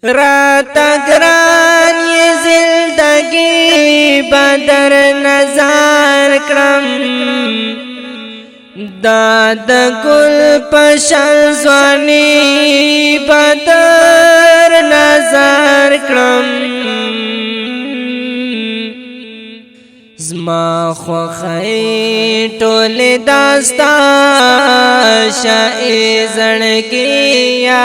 راتا گران یہ زندگی بدر نظر کرم داد گل پشل زوانی بدر نظر کرم زما خوخی ټول داستا شای زړګیا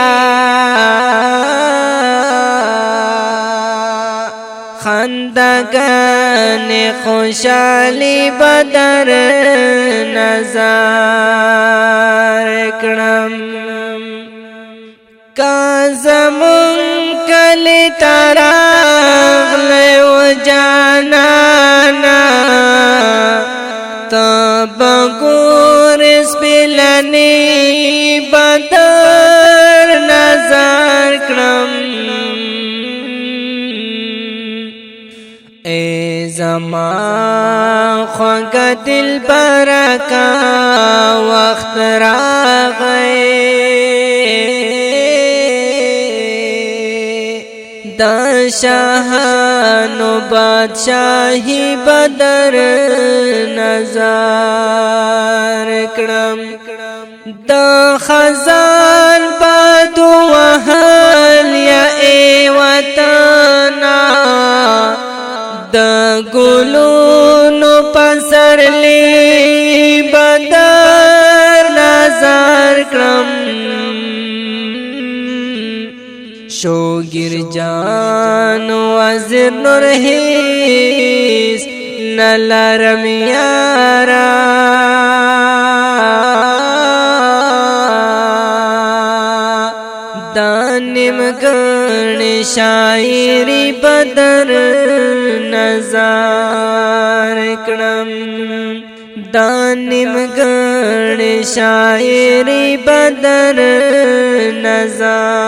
خندگان خوشالی بدر نظر کرم کازمون کلی تراغل و جانانا تب گور سپلنی بدر نظر کرم اے زمان خوگ دل برکا وقت را گئے دا شاہانو بادشاہی بدر نظر کرم دا خزان بادو وحل یا اے وطنا دا گلونو پسر لی بدر نظر کرم شوگیر جان وزر نور حیث نلرم یارا دانم گرن شاعری بدر نظر کرم دانم گرن شاعری بدر نظر